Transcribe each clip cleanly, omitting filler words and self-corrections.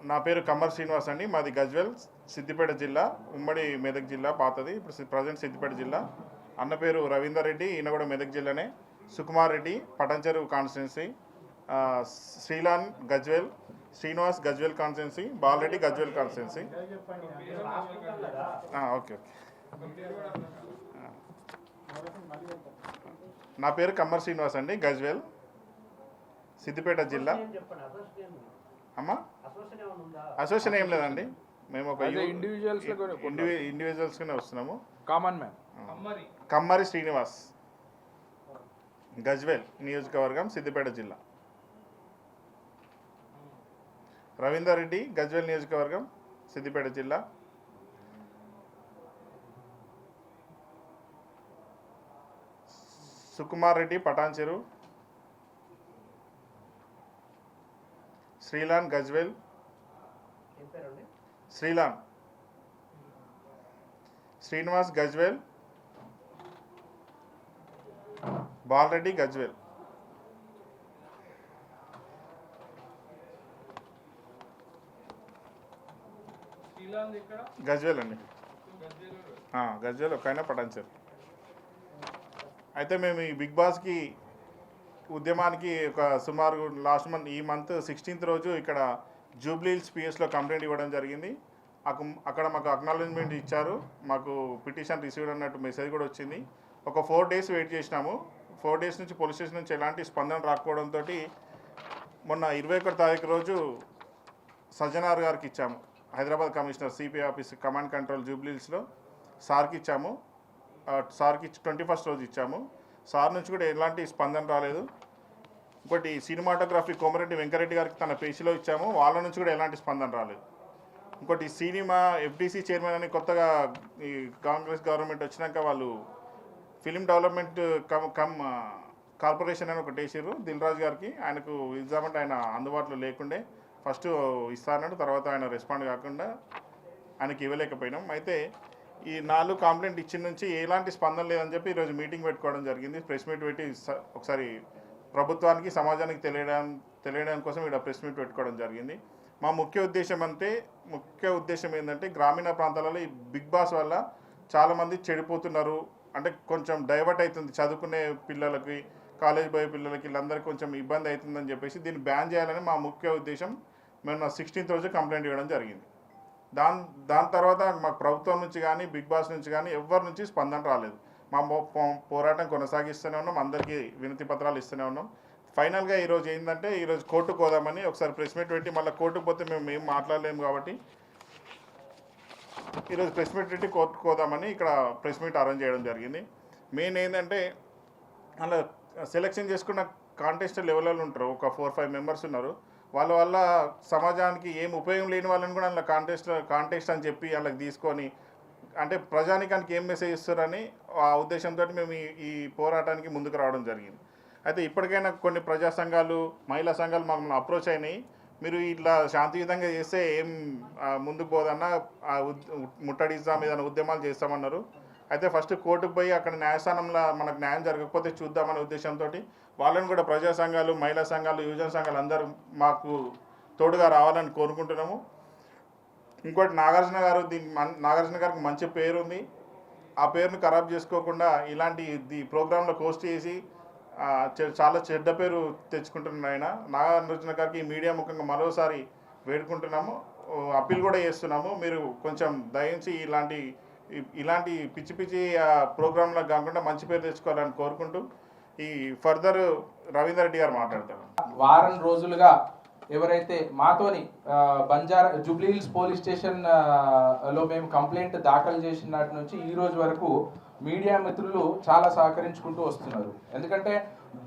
నా పేరు కమ్మర్ శ్రీనివాస్ అండి. మాది గజ్వెల్, సిద్దిపేట జిల్లా, ఉమ్మడి మెదక్ జిల్లా పాతది. ఇప్పుడు ప్రజెంట్ సిద్దిపేట జిల్లా. అన్న పేరు రవీందర్ రెడ్డి, ఈయన కూడా మెదక్ జిల్లానే. సుకుమార్ రెడ్డి పటంచెరు కాన్స్టిట్యున్సీ, శ్రీలాన్ Gajwel, Srinivas Gajwel constituency, Balareddy Gajwel constituency. Okay. నా పేరు కమ్మర్ శ్రీనివాస్ అండి, గజ్వెల్, సిద్దిపేట జిల్లా. అమ్మా అసోసియేషన్ ఏం లేదండి, మేము ఒక ఇండివిజువల్స్గానే వస్తున్నాము. కామన్ మ్యాన్ కమ్మరి శ్రీనివాస్, గజ్వెల్ నియోజకవర్గం, సిద్దిపేట జిల్లా. రవీందర్ రెడ్డి గజ్వెల్ నియోజకవర్గం, సిద్దిపేట జిల్లా. సుకుమార్ రెడ్డి పటాన్చెరు, శ్రీలాన్ గజ్వెల్, శ్రీలాన్. శ్రీనివాస్ గజ్వెల్, బాలరెడ్డి గజ్వెల్. గజ్వెల్ అండి, గజ్వెల్ ఒక ఆయన పటాన్చెరు. అయితే మేము ఈ బిగ్ బాస్కి ఉద్యమానికి ఒక సుమారు లాస్ట్ మంత్, ఈ మంత్ 16th రోజు ఇక్కడ జూబ్లీహిల్స్ పిఎస్లో కంప్లైంట్ ఇవ్వడం జరిగింది. అక్కడ మాకు అక్నాలెడ్జ్మెంట్ ఇచ్చారు, మాకు పిటిషన్ రిసీవ్డ్ అన్నట్టు మెసేజ్ కూడా వచ్చింది. ఒక 4 days వెయిట్ చేసినాము. 4 days నుంచి పోలీస్ స్టేషన్ నుంచి ఎలాంటి స్పందన రాకపోవడంతో మొన్న 21వ తారీఖు రోజు సజ్జనార్ గారికి ఇచ్చాము, Hyderabad commissioner CPI office command control జూబ్లీహిల్స్లో సార్కి ఇచ్చాము. సార్కి 21st రోజు ఇచ్చాము. సార్ నుంచి కూడా ఎలాంటి స్పందన రాలేదు. ఇంకోటి సినిమాటోగ్రఫీ కోమరెడ్డి వెంకరెడ్డి గారికి తన పేజీలో ఇచ్చాము, వాళ్ళ నుంచి కూడా ఎలాంటి స్పందన రాలేదు. ఇంకోటి సినిమా ఎఫ్డిసి చైర్మన్ అని కొత్తగా ఈ కాంగ్రెస్ గవర్నమెంట్ వచ్చినాక వాళ్ళు ఫిలిం డెవలప్మెంట్ కార్పొరేషన్ అని ఒకటి వేసారు దిల్ రాజు గారికి. ఆయనకు ఇద్దామంటే ఆయన అందుబాటులో లేకుండే, ఫస్ట్ ఇస్తానన్నాడు, తర్వాత ఆయన రెస్పాండ్ కాకుండా ఆయనకి ఇవ్వలేకపోయినాం. అయితే ఈ 4 కంప్లైంట్ ఇచ్చిన నుంచి ఎలాంటి స్పందన లేదని చెప్పి ఈరోజు మీటింగ్ పెట్టుకోవడం జరిగింది. ప్రెస్ మీట్ పెట్టి ఒకసారి ప్రభుత్వానికి సమాజానికి తెలియడం కోసం ఇక్కడ ప్రెస్ మీట్ పెట్టుకోవడం జరిగింది. మా ముఖ్య ఉద్దేశం ఏంటంటే గ్రామీణ ప్రాంతాలలో ఈ బిగ్ బాస్ వల్ల చాలామంది చెడిపోతున్నారు, అంటే కొంచెం డైవర్ట్ అవుతుంది, చదువుకునే పిల్లలకి, కాలేజ్ పోయే పిల్లలకి, వీళ్ళందరికీ కొంచెం ఇబ్బంది అవుతుందని చెప్పేసి దీన్ని బ్యాన్ చేయాలని మా ముఖ్య ఉద్దేశం. మేము 16th రోజు కంప్లైంట్ ఇవ్వడం జరిగింది. దాని తర్వాత మాకు ప్రభుత్వం నుంచి కానీ బిగ్ బాస్ నుంచి కానీ ఎవరి నుంచి స్పందన రాలేదు. మా పోరాటం కొనసాగిస్తూనే ఉన్నాం, అందరికీ వినతి పత్రాలు ఇస్తూనే ఉన్నాం. ఫైనల్గా ఈరోజు ఏంటంటే ఈరోజు కోర్టుకు పోదామని ఒకసారి ప్రెస్ మీట్ పెట్టి, మళ్ళీ కోర్టుకు పోతే మేము ఏం మాట్లాడలేము కాబట్టి ఈరోజు ప్రెస్ మీట్ పెట్టి కోర్టుకు పోదామని ఇక్కడ ప్రెస్ మీట్ అరేంజ్ చేయడం జరిగింది. మెయిన్ ఏంటంటే అలా సెలెక్షన్ చేసుకున్న కాంటెస్ట్ లెవెల్లో ఉంటారు, ఒక 4-5 మెంబర్స్ ఉన్నారు. వాళ్ళ వల్ల సమాజానికి ఏం ఉపయోగం లేని వాళ్ళని కూడా అలా కాంటెస్ట్ అని చెప్పి వాళ్ళకి తీసుకొని, అంటే ప్రజానికానికి ఏం మెసేజ్ ఇస్తారని ఆ ఉద్దేశంతో మేము ఈ పోరాటానికి ముందుకు రావడం జరిగింది. అయితే ఇప్పటికైనా కొన్ని ప్రజా సంఘాలు, మహిళా సంఘాలు మమ్మల్ని అప్రోచ్ అయినాయి, మీరు ఇట్లా శాంతియుతంగా చేస్తే ఏం ముందుకు పోదన్నా ముట్టడిస్తాం, ఏదైనా ఉద్యమాలు చేస్తామన్నారు. అయితే ఫస్ట్ కోర్టుకు పోయి అక్కడ న్యాయస్థానంలో మనకు న్యాయం జరగకపోతే చూద్దామనే ఉద్దేశంతో వాళ్ళని కూడా ప్రజా సంఘాలు, మహిళా సంఘాలు, యువజన సంఘాలు అందరూ మాకు తోడుగా రావాలని కోరుకుంటున్నాము. ఇంకోటి నాగార్జున గారికి మంచి పేరు ఉంది, ఆ పేరును ఖరాబ్ చేసుకోకుండా ఇలాంటి ప్రోగ్రాంలో హోస్ట్ చేసి చాలా చెడ్డ పేరు తెచ్చుకుంటున్నాడు ఆయన. నాగార్జున గారికి మీడియా ముఖంగా మరోసారి వేడుకుంటున్నాము, అప్పీల్ కూడా చేస్తున్నాము. మీరు కొంచెం దయించి ఇలాంటి పిచ్చి ప్రోగ్రాంలకు కాకుండా మంచి పేరు తెచ్చుకోవాలని కోరుకుంటూ ఈ ఫర్దర్ రవీందర్ రెడ్డి గారు మాట్లాడతారు. వారం రోజులుగా ఎవరైతే మాతోని జూబ్లీహిల్స్ పోలీస్ స్టేషన్ లో మేము కంప్లైంట్ దాఖలు చేసిన నాటి నుంచి ఈ రోజు వరకు మీడియా మిత్రులు చాలా సహకరించుకుంటూ వస్తున్నారు. ఎందుకంటే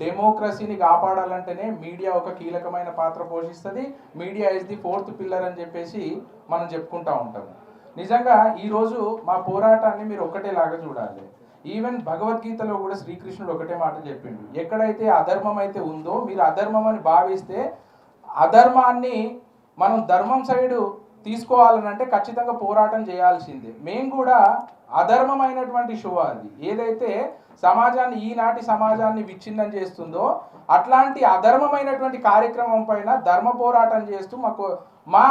డెమోక్రసీని కాపాడాలంటేనే మీడియా ఒక కీలకమైన పాత్ర పోషిస్తుంది. Media is the 4th pillar అని చెప్పేసి మనం చెప్పుకుంటూ ఉంటాము. నిజంగా ఈరోజు మా పోరాటాన్ని మీరు ఒకటేలాగా చూడాలి. ఈవెన్ భగవద్గీతలో కూడా శ్రీకృష్ణుడు ఒకటే మాట చెప్పిండు, ఎక్కడైతే అధర్మం అయితే ఉందో మీరు అధర్మం అని భావిస్తే అధర్మాన్ని మనం ధర్మం సైడు తీసుకోవాలనంటే ఖచ్చితంగా పోరాటం చేయాల్సిందే. మేము కూడా అధర్మమైనటువంటి షో అది ఏదైతే సమాజాన్ని ఈనాటి సమాజాన్ని విచ్ఛిన్నం చేస్తుందో అట్లాంటి అధర్మమైనటువంటి కార్యక్రమం పైన ధర్మ పోరాటం చేస్తూ మా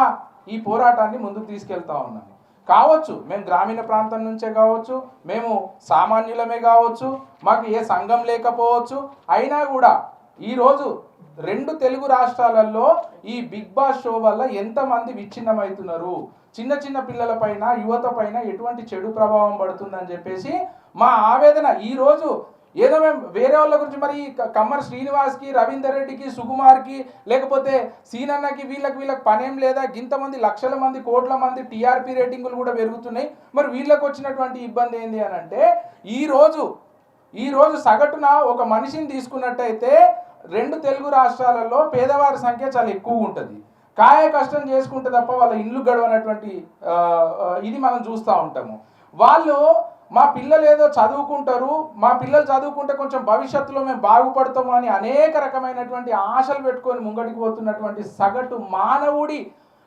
ఈ పోరాటాన్ని ముందుకు తీసుకెళ్తా ఉన్నాను. కావచ్చు మేము గ్రామీణ ప్రాంతం నుంచే కావచ్చు, మేము సామాన్యులమే కావచ్చు, మాకు ఏ సంఘం లేకపోవచ్చు, అయినా కూడా ఈరోజు 2 తెలుగు రాష్ట్రాలలో ఈ బిగ్ బాస్ షో వల్ల ఎంతమంది విచ్ఛిన్నమవుతున్నారు, చిన్న చిన్న పిల్లల పైన యువత పైన ఎటువంటి చెడు ప్రభావం పడుతుందని చెప్పేసి మా ఆవేదన. ఈరోజు ఏదో మేము వేరే వాళ్ళ గురించి మరి కమ్మర్ శ్రీనివాస్కి, రవీందర్ రెడ్డికి, సుకుమార్కి, లేకపోతే సీనన్నకి వీళ్ళకి పనేం లేదా? ఇంతమంది లక్షల మంది, కోట్ల మంది టీఆర్పీ రేటింగులు కూడా పెరుగుతున్నాయి. మరి వీళ్ళకి వచ్చినటువంటి ఇబ్బంది ఏంటి అని అంటే, ఈరోజు సగటున ఒక మనిషిని తీసుకున్నట్టయితే 2 తెలుగు రాష్ట్రాలలో పేదవారి సంఖ్య చాలా ఎక్కువ ఉంటుంది. కాయ కష్టం చేసుకుంటే తప్ప వాళ్ళ ఇల్లు గడవనటువంటి ఇది మనం చూస్తూ ఉంటాము. వాళ్ళు మా పిల్లలు ఏదో చదువుకుంటారు, మా పిల్లలు చదువుకుంటే కొంచెం భవిష్యత్తులో మేము బాగుపడతాము అని అనేక రకమైనటువంటి ఆశలు పెట్టుకొని ముంగడికి పోతున్నటువంటి సగటు మానవుడి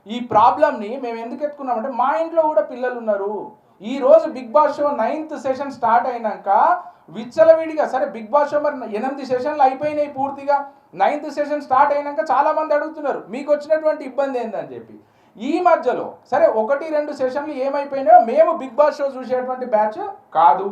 ఈ ప్రాబ్లంని మేము ఎందుకు ఎత్తుకున్నామంటే, మా ఇంట్లో కూడా పిల్లలు ఉన్నారు. ఈరోజు Big Boss show 9th session start అయినాక విచ్చలవిడిగా, సరే బిగ్ బాస్ షో మరి 8 సెషన్లు అయిపోయినాయి పూర్తిగా, 9th సెషన్ స్టార్ట్ అయినాక చాలామంది అడుగుతున్నారు మీకు వచ్చినటువంటి ఇబ్బంది ఏందని చెప్పి. ఈ మధ్యలో సరే 1-2 సెషన్లు ఏమైపోయినాయో, మేము బిగ్ బాస్ షో చూసేటువంటి బ్యాచ్ కాదు,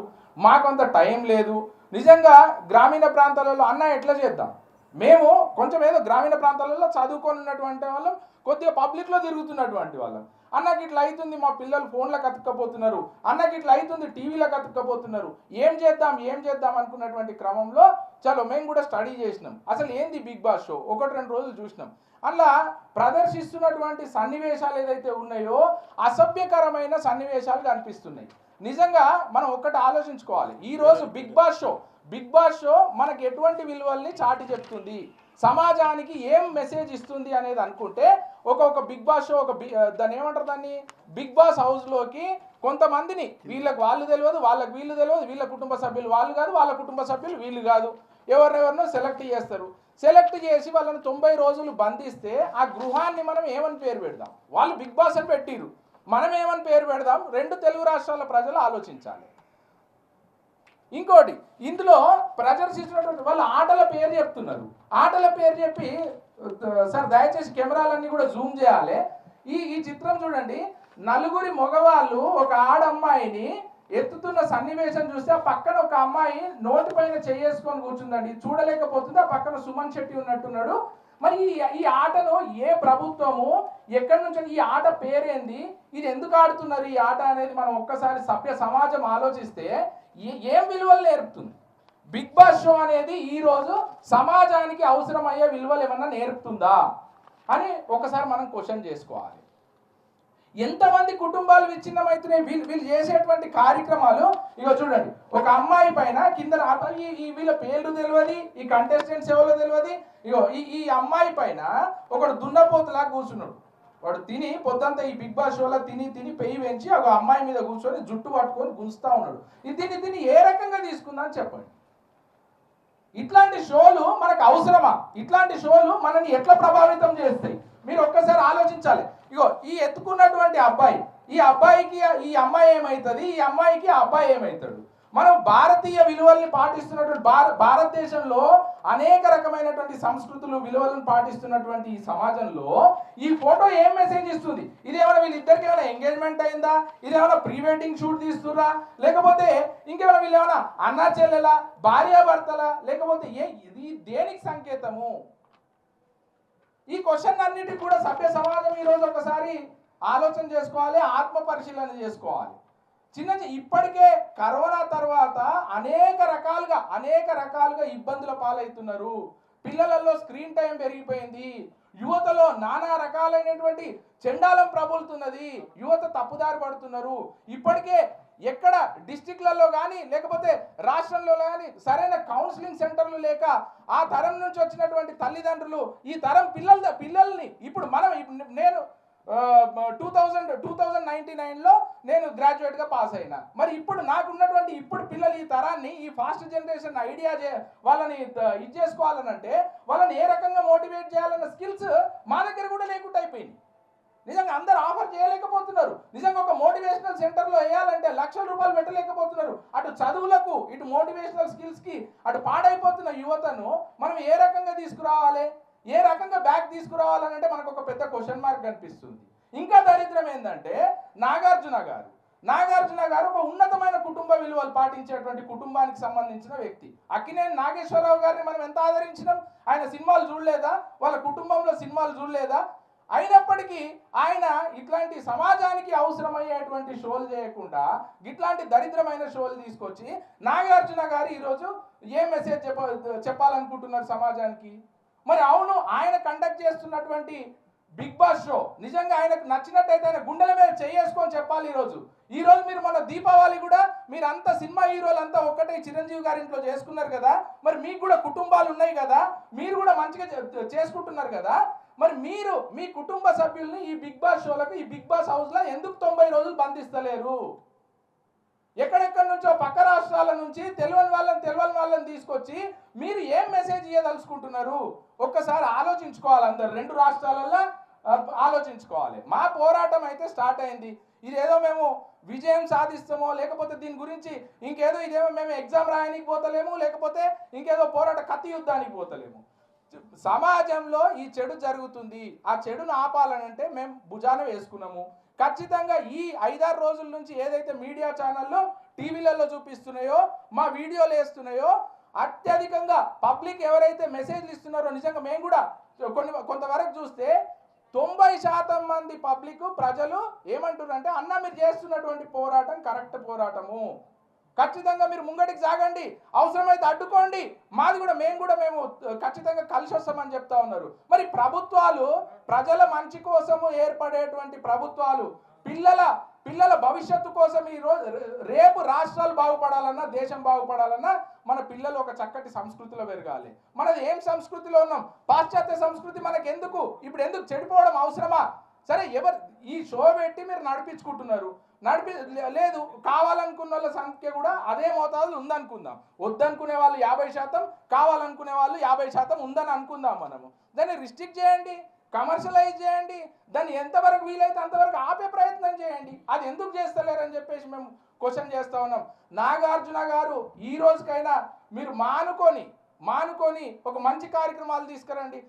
మాకంత టైం లేదు. నిజంగా గ్రామీణ ప్రాంతాలలో అన్న ఎట్లా చేద్దాం, మేము కొంచెం ఏదో గ్రామీణ ప్రాంతాలలో చదువుకొని ఉన్నటువంటి వాళ్ళం, కొద్దిగా పబ్లిక్లో తిరుగుతున్నటువంటి వాళ్ళం. అన్నకి ఇట్లా అవుతుంది, మా పిల్లలు ఫోన్లకు అతుక్కపోతున్నారు, అన్నకి ఇట్లా అవుతుంది, టీవీలకు అతుక్కపోతున్నారు, ఏం చేద్దాం అనుకున్నటువంటి క్రమంలో చలో మేము కూడా స్టడీ చేసినాం. అసలు ఏంది బిగ్ బాస్ షో 1-2 రోజులు చూసినాం. అలా ప్రదర్శిస్తున్నటువంటి సన్నివేశాలు ఏదైతే ఉన్నాయో అసభ్యకరమైన సన్నివేశాలు కనిపిస్తున్నాయి. నిజంగా మనం ఒక్కటి ఆలోచించుకోవాలి, ఈరోజు బిగ్ బాస్ షో మనకి ఎటువంటి విలువల్ని చాటి చెప్తుంది, సమాజానికి ఏం మెసేజ్ ఇస్తుంది అనేది అనుకుంటే, ఒక బిగ్ బాస్ షో దాన్ని ఏమంటారు, దాన్ని బిగ్ బాస్ హౌస్లోకి కొంతమందిని వీళ్ళకి వాళ్ళు తెలియదు, వాళ్ళకి వీళ్ళు తెలియదు, వీళ్ళ కుటుంబ సభ్యులు వాళ్ళు కాదు, వాళ్ళ కుటుంబ సభ్యులు వీళ్ళు కాదు, ఎవరినెవరినో సెలెక్ట్ చేస్తారు. సెలెక్ట్ చేసి వాళ్ళని 90 రోజులు బంధిస్తే ఆ గృహాన్ని మనం ఏమని పేరు పెడదాం? వాళ్ళు బిగ్ బాస్ అని పెట్టిరు, మనం ఏమని పేరు పెడదాం? 2 తెలుగు రాష్ట్రాల ప్రజలు ఆలోచించాలి. ఇంకోటి, ఇందులో ప్రదర్శించినటువంటి వాళ్ళు ఆటల పేరు చెప్తున్నారు. ఆటల పేరు చెప్పి, సార్ దయచేసి కెమెరాలన్నీ కూడా జూమ్ చేయాలి. ఈ చిత్రం చూడండి, 4 మగవాళ్ళు ఒక ఆడమ్మాయిని ఎత్తుతున్న సన్నివేశం చూస్తే ఆ పక్కన ఒక అమ్మాయి నోటి పైన చేసుకొని కూర్చుందండి, చూడలేకపోతుంది. ఆ పక్కన సుమన్ శెట్టి ఉన్నట్టున్నాడు. మరి ఈ ఆటను ఏ ప్రభుత్వము, ఎక్కడి నుంచి, ఈ ఆట పేరేంది, ఇది ఎందుకు ఆడుతున్నారు ఈ ఆట అనేది మనం ఒక్కసారి సభ్య సమాజం ఆలోచిస్తే ఏం విలువలు నేర్పుతుంది? బిగ్ బాస్ షో అనేది ఈరోజు సమాజానికి అవసరమయ్యే విలువలు ఏమన్నా నేర్పుతుందా అని ఒకసారి మనం క్వశ్చన్ చేసుకోవాలి. ఎంతమంది కుటుంబాలు విచ్ఛిన్నమవుతున్నాయి వీళ్ళు చేసేటువంటి కార్యక్రమాలు. ఇగో చూడండి, ఒక అమ్మాయి పైన కింద వీళ్ళ పేర్లు తెలియదు, ఈ కంటెస్టెంట్స్ ఎవరో తెలియదు. ఇగో ఈ అమ్మాయి పైన ఒకడు దున్నపోతులా కూర్చున్నాడు. వాడు తిని పొద్దంతా ఈ బిగ్ బాస్ షోలో తిని పెయ్యి పెంచి ఒక అమ్మాయి మీద కూర్చొని జుట్టు పట్టుకొని గుంజుతా ఉన్నాడు. దీన్ని ఏ రకంగా తీసుకుందా అని చెప్పండి. ఇట్లాంటి షోలు మనకు అవసరమా? ఇట్లాంటి షోలు మనని ఎట్లా ప్రభావితం చేస్తాయి మీరు ఒక్కసారి ఆలోచించాలి. ఇగో ఈ ఎత్తుకున్నటువంటి అబ్బాయి, ఈ అబ్బాయికి ఈ అమ్మాయి ఏమవుతుంది, ఈ అమ్మాయికి ఆ అబ్బాయి ఏమవుతాడు? మనం భారతీయ విలువల్ని పాటిస్తున్నటువంటి భారతదేశంలో అనేక రకమైనటువంటి సంస్కృతులు విలువలను పాటిస్తున్నటువంటి ఈ సమాజంలో ఈ ఫోటో ఏం మెసేజ్ ఇస్తుంది? ఇదేమైనా వీళ్ళిద్దరికి ఏమైనా ఎంగేజ్మెంట్ అయిందా? ఇదేమైనా ప్రీ వెడ్డింగ్ షూట్ తీస్తురా? లేకపోతే ఇంకేమైనా వీళ్ళు ఏమైనా అన్నా చెల్లెల, భార్యాభర్తల, లేకపోతే ఇది దేనికి సంకేతము? ఈ క్వశ్చన్ అన్నిటికీ కూడా సభ్య సమాజం ఈరోజు ఒకసారి ఆలోచన చేసుకోవాలి, ఆత్మ పరిశీలన చేసుకోవాలి. ఇప్పటికే కరోనా తర్వాత అనేక రకాలుగా ఇబ్బందుల పాలవుతున్నారు. పిల్లలలో స్క్రీన్ టైం పెరిగిపోయింది, యువతలో నానా రకాలైనటువంటి చెండాలం ప్రబలుతున్నది, యువత తప్పుదారి పడుతున్నారు. ఇప్పటికే ఎక్కడ డిస్ట్రిక్ట్లలో కానీ లేకపోతే రాష్ట్రంలో కానీ సరైన కౌన్సిలింగ్ సెంటర్లు లేక ఆ తరం నుంచి వచ్చినటువంటి తల్లిదండ్రులు ఈ తరం పిల్లల్ని ఇప్పుడు నేను 2099లో నేను గ్రాడ్యుయేట్గా పాస్ అయినా. మరి ఇప్పుడు నాకున్నటువంటి పిల్లలు ఈ తరాన్ని, ఈ ఫాస్ట్ జనరేషన్ ఐడియా వాళ్ళని ఇది చేసుకోవాలనంటే వాళ్ళని ఏ రకంగా మోటివేట్ చేయాలన్న స్కిల్స్ మా దగ్గర కూడా లేకుండా అయిపోయింది. నిజంగా అందరు ఆఫర్ చేయలేకపోతున్నారు. నిజంగా ఒక మోటివేషనల్ సెంటర్లో వేయాలంటే లక్షల రూపాయలు పెట్టలేకపోతున్నారు. అటు చదువులకు, ఇటు మోటివేషనల్ స్కిల్స్కి అటు పాడైపోతున్న యువతను మనం ఏ రకంగా తీసుకురావాలి, ఏ రకంగా బ్యాక్ తీసుకురావాలని అంటే మనకు ఒక పెద్ద క్వశ్చన్ మార్క్ కనిపిస్తుంది. ఇంకా దరిద్రం ఏంటంటే నాగార్జున గారు ఒక ఉన్నతమైన కుటుంబ విలువలు పాటించేటువంటి కుటుంబానికి సంబంధించిన వ్యక్తి. అక్కినేని నాగేశ్వరరావు గారిని మనం ఎంత ఆదరించినాం, ఆయన సినిమాలు చూడలేదా, వాళ్ళ కుటుంబంలో సినిమాలు చూడలేదా? అయినప్పటికీ ఆయన ఇట్లాంటి సమాజానికి అవసరమయ్యేటువంటి షోలు చేయకుండా ఇట్లాంటి దరిద్రమైన షోలు తీసుకొచ్చి నాగార్జున గారు ఈరోజు ఏ మెసేజ్ చెప్పాలనుకుంటున్నారు సమాజానికి? మరి అవును, ఆయన కండక్ట్ చేస్తున్నటువంటి బిగ్ బాస్ షో నిజంగా ఆయనకు నచ్చినట్టయితే ఆయన గుండెల మీద చేసుకొని చెప్పాలి. ఈరోజు మీరు మన దీపావళి కూడా మీరు అంత సినిమా హీరోలు అంతా ఒక్కటే చిరంజీవి గారి ఇంట్లో చేసుకున్నారు కదా, మరి మీకు కూడా కుటుంబాలు ఉన్నాయి కదా, మీరు కూడా మంచిగా చేసుకుంటున్నారు కదా, మరి మీరు మీ కుటుంబ సభ్యుల్ని ఈ బిగ్ బాస్ షోలకు, ఈ బిగ్ బాస్ హౌస్లో ఎందుకు 90 రోజులు బంధిస్తలేరు? ఎక్కడెక్కడి నుంచో పక్క రాష్ట్రాల నుంచి తెలియని వాళ్ళని తీసుకొచ్చి మీరు ఏం మెసేజ్ ఇవ్వదలుచుకుంటున్నారు? ఒక్కసారి ఆలోచించుకోవాలి. అందరు 2 రాష్ట్రాలలో ఆలోచించుకోవాలి. మా పోరాటం అయితే స్టార్ట్ అయింది. ఇదేదో మేము విజయం సాధిస్తామో, లేకపోతే దీని గురించి ఇంకేదో ఇదేమో మేము ఎగ్జామ్ రాయడానికి పోతలేము, లేకపోతే ఇంకేదో పోరాట కత్తి యుద్ధానికి పోతలేము. సమాజంలో ఈ చెడు జరుగుతుంది, ఆ చెడును ఆపాలనంటే మేము భుజాన వేసుకున్నాము. ఖచ్చితంగా ఈ 5-6 రోజుల నుంచి ఏదైతే మీడియా ఛానల్లో టీవీలలో చూపిస్తున్నాయో, మా వీడియోలు వేస్తున్నాయో, అత్యధికంగా పబ్లిక్ ఎవరైతే మెసేజ్లు ఇస్తున్నారో, నిజంగా మేము కూడా కొంతవరకు చూస్తే 90% మంది పబ్లిక్ ప్రజలు ఏమంటున్నారంటే, అన్న మీరు చేస్తున్నటువంటి పోరాటం కరెక్ట్ పోరాటము, ఖచ్చితంగా మీరు ముంగటికి సాగండి, అవసరమైతే అడ్డుకోండి, మాది కూడా మేము ఖచ్చితంగా కలిసి వస్తామని చెప్తా ఉన్నారు. మరి ప్రభుత్వాలు ప్రజల మంచి కోసము ఏర్పడేటువంటి ప్రభుత్వాలు పిల్లల భవిష్యత్తు కోసం రేపు రాష్ట్రాలు బాగుపడాలన్నా, దేశం బాగుపడాలన్నా మన పిల్లలు ఒక చక్కటి సంస్కృతిలో పెరగాలి. మనది ఏం సంస్కృతిలో ఉన్నాం? పాశ్చాత్య సంస్కృతి మనకు ఎందుకు? ఇప్పుడు ఎందుకు చెడిపోవడం అవసరమా? సరే, ఎవరు ఈ షో పెట్టి మీరు నడిపించుకుంటున్నారు, లేదు కావాలనుకున్న వాళ్ళ సంఖ్య కూడా అదే మోతాదులు ఉందనుకుందాం. వద్దనుకునే వాళ్ళు 50%, కావాలనుకునే వాళ్ళు 50% ఉందని అనుకుందాం. మనము దాన్ని రిస్ట్రిక్ట్ చేయండి, కమర్షియలైజ్ చేయండి, దాన్ని ఎంతవరకు వీలైతే అంతవరకు ఆపే ప్రయత్నం చేయండి. అది ఎందుకు చేస్తలేరని చెప్పేసి మేము క్వశ్చన్ చేస్తూ ఉన్నాం. నాగార్జున గారు ఈ రోజుకైనా మీరు మానుకొని ఒక మంచి కార్యక్రమాలు తీసుకురండి,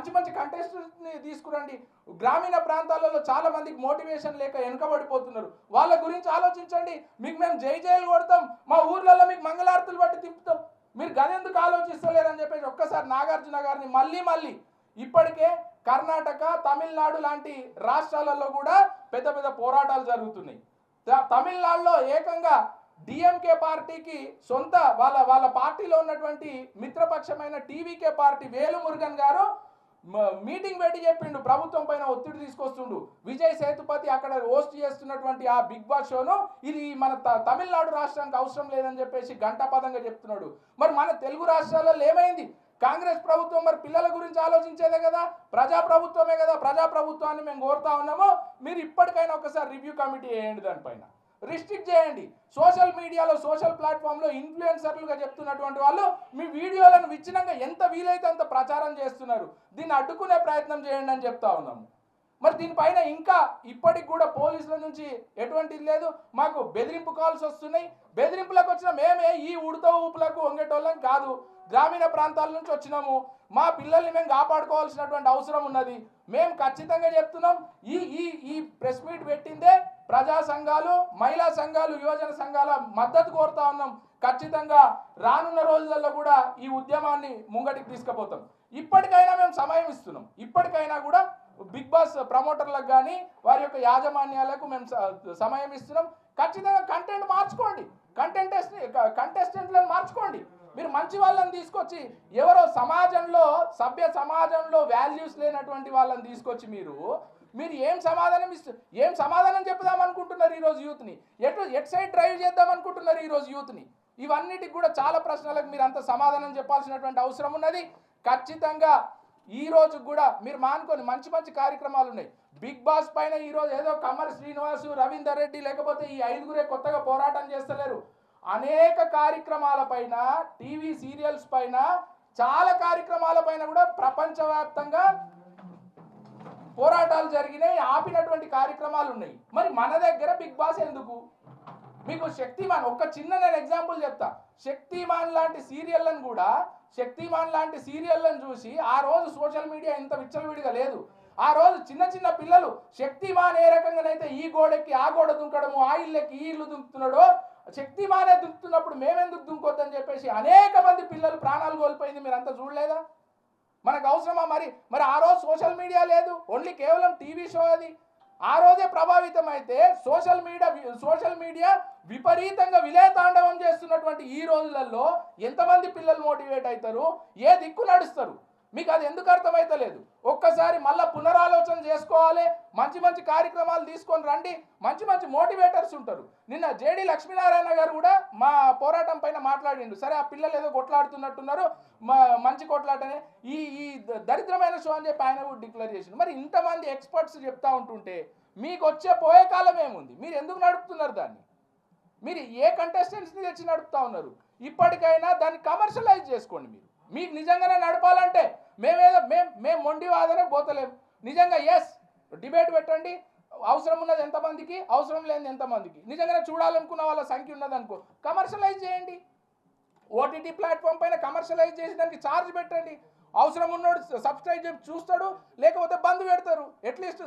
మంచి కంటెస్టెంట్ని తీసుకురండి. గ్రామీణ ప్రాంతాలలో చాలా మందికి మోటివేషన్ లేక వెనుకబడిపోతున్నారు, వాళ్ళ గురించి ఆలోచించండి. మీకు మేము జైలు కొడతాం, మా ఊర్లలో మీకు మంగళారతులు బట్టి తిప్పుతాం, మీరు గదెందుకు ఆలోచిస్తలేరని చెప్పేసి ఒక్కసారి నాగార్జున గారిని మళ్ళీ ఇప్పటికే కర్ణాటక, తమిళనాడు లాంటి రాష్ట్రాలలో కూడా పెద్ద పోరాటాలు జరుగుతున్నాయి. తమిళనాడులో ఏకంగా డిఎంకే పార్టీకి సొంత వాళ్ళ పార్టీలో ఉన్నటువంటి మిత్రపక్షమైన టీవీకే పార్టీ వేలుమురుగన్ గారు మీటింగ్ పెట్టి చెప్పిండు, ప్రభుత్వం పైన ఒత్తిడి తీసుకొస్తుండు. విజయ్ సేతుపతి అక్కడ హోస్ట్ చేస్తున్నటువంటి ఆ బిగ్ బాస్ షోను ఇది మన తమిళనాడు రాష్ట్రానికి అవసరం లేదని చెప్పేసి గంటాపదంగా చెప్తున్నాడు. మరి మన తెలుగు రాష్ట్రాలలో ఏమైంది? కాంగ్రెస్ ప్రభుత్వం మరి పిల్లల గురించి ఆలోచించేదే కదా, ప్రజాప్రభుత్వమే కదా. ప్రజాప్రభుత్వాన్ని మేము కోరుతా ఉన్నాము, మీరు ఇప్పటికైనా ఒకసారి రివ్యూ కమిటీ వేయండి, దానిపైన రిస్ట్రిక్ట్ చేయండి. సోషల్ మీడియాలో, సోషల్ ప్లాట్ఫామ్లో ఇన్ఫ్లుయెన్సర్లుగా చెప్తున్నటువంటి వాళ్ళు మీ వీడియోలను విచ్చినంగా ఎంత వీలైతే అంత ప్రచారం చేస్తున్నారు, దీన్ని అడ్డుకునే ప్రయత్నం చేయండి అని చెప్తా ఉన్నాము. మరి దీనిపైన ఇంకా ఇప్పటికి కూడా పోలీసుల నుంచి ఎటువంటిది లేదు. మాకు బెదిరింపు కాల్స్ వస్తున్నాయి. బెదిరింపులకు వచ్చిన మేమే ఈ ఉడత ఊపులకు వంగేటోళ్ళం కాదు, గ్రామీణ ప్రాంతాల నుంచి వచ్చినాము. మా పిల్లల్ని మేము కాపాడుకోవాల్సినటువంటి అవసరం ఉన్నది. మేము ఖచ్చితంగా చెప్తున్నాం, ఈ ప్రెస్ మీట్ పెట్టిందే ప్రజా సంఘాలు, మహిళా సంఘాలు, యువజన సంఘాల మద్దతు కోరుతా ఉన్నాం. ఖచ్చితంగా రానున్న రోజులలో కూడా ఈ ఉద్యమాన్ని ముంగటికి తీసుకుపోతాం. ఇప్పటికైనా మేము సమయం ఇస్తున్నాం. ఇప్పటికైనా కూడా బిగ్ బాస్ ప్రమోటర్లకు కానీ వారి యొక్క యాజమాన్యాలకు మేము సమయం ఇస్తున్నాం. ఖచ్చితంగా కంటెంట్ మార్చుకోండి, కంటెస్టెంట్లను మార్చుకోండి. మీరు మంచి వాళ్ళని తీసుకొచ్చి ఎవరో సభ్య సమాజంలో వాల్యూస్ లేనటువంటి వాళ్ళని తీసుకొచ్చి మీరు ఏం సమాధానం చెప్పుదాం అనుకుంటున్నారు ఈరోజు యూత్ని? ఎటు సైడ్ డ్రైవ్ చేద్దాం అనుకుంటున్నారు ఈరోజు యూత్ని? ఇవన్నిటికి కూడా చాలా ప్రశ్నలకు మీరు అంత సమాధానం చెప్పాల్సినటువంటి అవసరం ఉన్నది. ఖచ్చితంగా ఈ రోజు కూడా మీరు మానుకొని మంచి కార్యక్రమాలు ఉన్నాయి. బిగ్ బాస్ పైన ఈరోజు ఏదో కమ్మరి శ్రీనివాసు, రవీందర్ రెడ్డి లేకపోతే ఈ 5గురే కొత్తగా పోరాటం చేస్తలేరు. అనేక కార్యక్రమాల పైన, టీవీ సీరియల్స్ పైన, చాలా కార్యక్రమాల పైన కూడా ప్రపంచవ్యాప్తంగా పోరాటాలు జరిగినాయి, ఆపినటువంటి కార్యక్రమాలు ఉన్నాయి. మరి మన దగ్గర బిగ్ బాస్ ఎందుకు? మీకు శక్తిమాన్ ఒక చిన్న నేను ఎగ్జాంపుల్ చెప్తా. శక్తిమాన్ లాంటి సీరియల్లను చూసి ఆ రోజు సోషల్ మీడియా ఇంత విచ్చలవిడిగా లేదు. ఆ రోజు చిన్న చిన్న పిల్లలు శక్తిమాన్ ఏ రకంగానైతే ఈ గోడెక్కి ఆ గోడ దుంకడము, ఆ ఇల్లెక్కి ఈ ఇల్లు దుంకుతున్నాడో శక్తిమానే దుంకుతున్నప్పుడు మేమెందుకు దుంకొద్దని చెప్పేసి అనేక మంది పిల్లలు ప్రాణాలు కోల్పోయింది. మీరు అంతా చూడలేదా? మనకు అవసరమా? మరి ఆ రోజు సోషల్ మీడియా లేదు, ఓన్లీ కేవలం టీవీ షో. అది ఆ రోజే ప్రభావితం అయితే సోషల్ మీడియా విపరీతంగా విలయతాండవం చేస్తున్నటువంటి ఈ రోజులలో ఎంతమంది పిల్లలు మోటివేట్ అవుతారు, ఏ దిక్కు నడుస్తారు? మీకు అది ఎందుకు అర్థమైతలేదు? ఒక్కసారి మళ్ళీ పునరాలోచన చేసుకోవాలి. మంచి మంచి కార్యక్రమాలు తీసుకొని రండి. మంచి మంచి మోటివేటర్స్ ఉంటారు. నిన్న జేడి లక్ష్మీనారాయణ గారు కూడా మా పోరాటం పైన మాట్లాడిండు. సరే, ఆ పిల్లలు ఏదో కొట్లాడుతున్నట్టున్నారు, మంచి కొట్లాటనే ఈ దరిద్రమైన షో అని చెప్పి ఆయన కూడా డిక్లేర్ చేసిండు. మరి ఇంతమంది ఎక్స్పర్ట్స్ చెప్తా ఉంటుంటే మీకు వచ్చే పోయే కాలం ఏముంది? మీరు ఎందుకు నడుపుతున్నారు దాన్ని? మీరు ఏ కంటెస్టెంట్స్ని తెచ్చి నడుపుతా ఉన్నారు? ఇప్పటికైనా దాన్ని కమర్షియలైజ్ చేసుకోండి. మీకు నిజంగానే నడపాలంటే మేము మొండి వాదన పోతలేము. నిజంగా డిబేట్ పెట్టండి. అవసరం ఉన్నది ఎంతమందికి, అవసరం లేని ఎంతమందికి, నిజంగానే చూడాలనుకున్న వాళ్ళ సంఖ్య ఉన్నదనుకో కమర్షియలైజ్ చేయండి. ఓటీటీ ప్లాట్ఫామ్ పైన కమర్షియలైజ్ చేసి దానికి ఛార్జ్ పెట్టండి. అవసరం ఉన్నోడు సబ్స్క్రైబ్ చేసి చూస్తాడు, లేకపోతే బంద్ పెడతారు. అట్లీస్ట్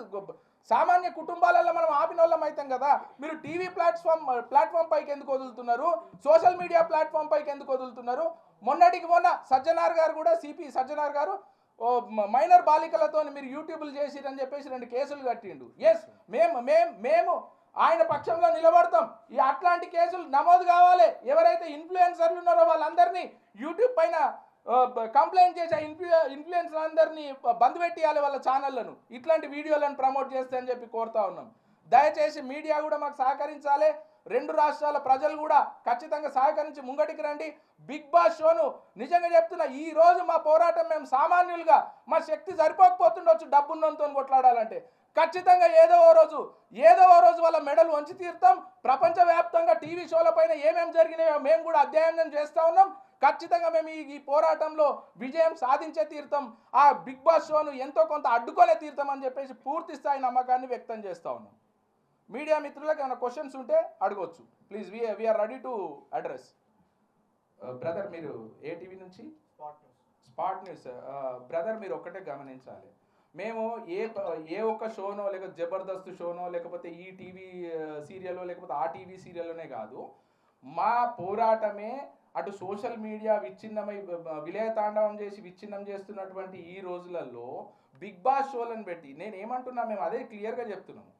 సామాన్య కుటుంబాలలో మనం ఆపిన వాళ్ళం అవుతాం కదా. మీరు టీవీ ప్లాట్ఫామ్ పైకి ఎందుకు వదులుతున్నారు? సోషల్ మీడియా ప్లాట్ఫామ్ పైకి ఎందుకు వదులుతున్నారు? మొన్నటికి మొన్న సజ్జనార్ గారు కూడా, సిపి సజ్జనార్ గారు మైనర్ బాలికలతో మీరు యూట్యూబ్లు చేసిరని చెప్పేసి 2 కేసులు కట్టిండు. మేము ఆయన పక్షంలో నిలబడతాం. అట్లాంటి కేసులు నమోదు కావాలి. ఎవరైతే ఇన్ఫ్లుయెన్సర్లు ఉన్నారో వాళ్ళందరినీ యూట్యూబ్ పైన కంప్లైంట్ చేసి ఇన్ఫ్లుయెన్సర్ అందరినీ బంద్ పెట్టియాలి వాళ్ళ ఛానళ్లను, ఇట్లాంటి వీడియోలను ప్రమోట్ చేస్తే అని చెప్పి కోరుతా ఉన్నాం. దయచేసి మీడియా కూడా మాకు సహకరించాలి. 2 రాష్ట్రాల ప్రజలు కూడా ఖచ్చితంగా సహకరించి ముంగటికి రండి. బిగ్ బాస్ షోను నిజంగా చెప్తున్నా, ఈ రోజు మా పోరాటం మేము సామాన్యులుగా మా శక్తి సరిపోకపోతుండొచ్చు డబ్బున్నతో కొట్లాడాలంటే, ఖచ్చితంగా ఏదో ఓ రోజు వాళ్ళ మెడలు వంచి తీరుతాం. ప్రపంచవ్యాప్తంగా టీవీ షోల పైన ఏమేమి జరిగినాయో మేము కూడా అధ్యయనం చేస్తూ ఉన్నాం. ఖచ్చితంగా మేము ఈ పోరాటంలో విజయం సాధించే తీరుతాం. ఆ బిగ్ బాస్ షోను ఎంతో కొంత అడ్డుకొనే తీరుతాం అని చెప్పేసి పూర్తి స్థాయి నమ్మకాన్ని వ్యక్తం చేస్తూ ఉన్నాం. మీడియా మిత్రులకు ఏమైనా క్వశ్చన్స్ ఉంటే అడగవచ్చు please. We are ready to address. Brother, మీరు ఏ టీవీ నుంచి? Spot news. బ్రదర్, మీరు ఒక్కటే గమనించాలి, మేము ఏ ఒక్క షోనో లేకపోతే జబర్దస్త్ షోనో లేకపోతే ఈ టీవీ సీరియల్లో లేకపోతే ఆ టీవీ సీరియల్లోనే కాదు, మా పోరాటమే అటు సోషల్ మీడియా విలయతాండవం చేసి విచ్ఛిన్నం చేస్తున్నటువంటి ఈ రోజులలో బిగ్ బాస్ షోలను పెట్టి నేను ఏమంటున్నా, మేము అదే క్లియర్గా చెప్తున్నాము.